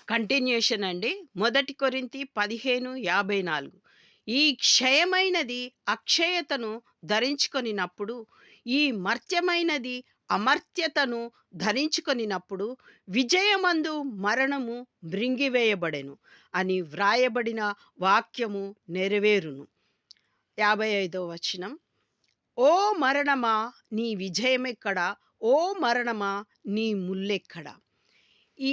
Continuation అండి. మొదటి కొరింథీ 15:54. ఈ క్షయమైనది అక్షయతను ధరించుకొనినప్పుడు, ఈ మర్త్యమైనది అమర్త్యతను ధరించుకొనినప్పుడు, విజయమందు మరణము మ్రింగివేయబడెను అని వ్రాయబడిన వాక్యము నెరవేరును. 55వ వచనం. ఓ మరణమా నీ విజయమెక్కడ? ఓ మరణమా నీ ముల్లెక్కడ? ఈ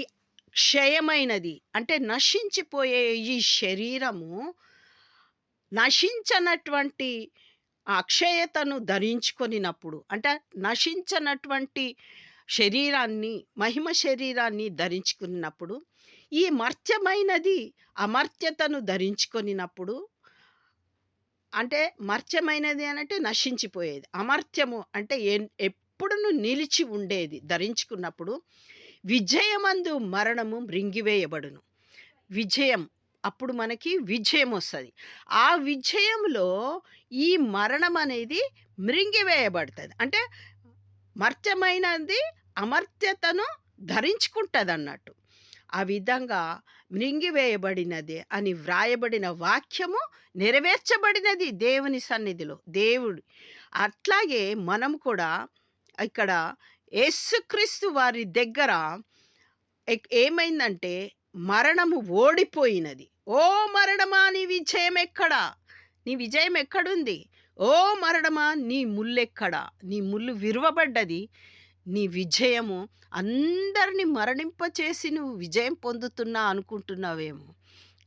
క్షయమైనది అంటే నశించిపోయే ఈ శరీరము నశించనటువంటి అక్షయతను ధరించుకొనినప్పుడు, అంటే నశించనటువంటి శరీరాన్ని, మహిమ శరీరాన్ని ధరించుకున్నప్పుడు, ఈ మర్త్యమైనది అమర్త్యతను ధరించుకొనినప్పుడు, అంటే మర్త్యమైనది అనంటే నశించిపోయేది, అమర్త్యము అంటే ఎప్పుడును నిలిచి ఉండేది ధరించుకున్నప్పుడు, విజయమందు మరణము మృంగివేయబడును. విజయం, అప్పుడు మనకి విజయం వస్తుంది. ఆ విజయంలో ఈ మరణం అనేది మృంగివేయబడుతుంది. అంటే మర్త్యమైనది అమర్త్యతను ధరించుకుంటుంది అన్నట్టు. ఆ విధంగా మృంగివేయబడినది అని వ్రాయబడిన వాక్యము నెరవేర్చబడినది దేవుని సన్నిధిలో. దేవుడు అట్లాగే మనం కూడా ఇక్కడ యేసుక్రీస్తు వారి దగ్గర ఏమైందంటే మరణము ఓడిపోయినది. ఓ మరణమా నీ విజయం ఎక్కడా? నీ విజయం ఎక్కడుంది? ఓ మరణమా నీ ముల్లెక్కడా? నీ ముల్లు విరువబడ్డది. నీ విజయము అందరినీ మరణింపచేసి నువ్వు విజయం పొందుతున్నా అనుకుంటున్నావేమో,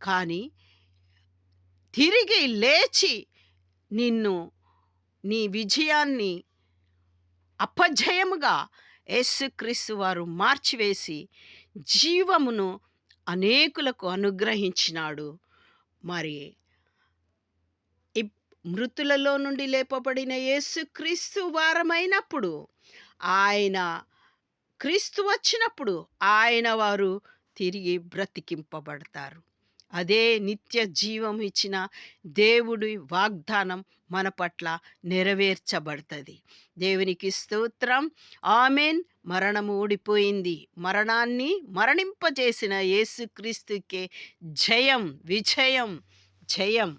కానీ తిరిగి లేచి నిన్ను, నీ విజయాన్ని అపజయముగా యేసుక్రీస్తు వారు మార్చివేసి జీవమును అనేకులకు అనుగ్రహించినాడు. మరి మృతులలో నుండి లేపబడిన యేసుక్రీస్తు వారమైనప్పుడు, ఆయన క్రీస్తు వచ్చినప్పుడు ఆయన వారు తిరిగి బ్రతికింపబడతారు. అదే నిత్య జీవం ఇచ్చిన దేవుడి వాగ్దానం మన పట్ల నెరవేర్చబడుతుంది. దేవునికి స్తోత్రం. ఆమేన్. మరణము ఓడిపోయింది. మరణాన్ని మరణింపజేసిన యేసుక్రీస్తుకే జయం, విజయం, జయం.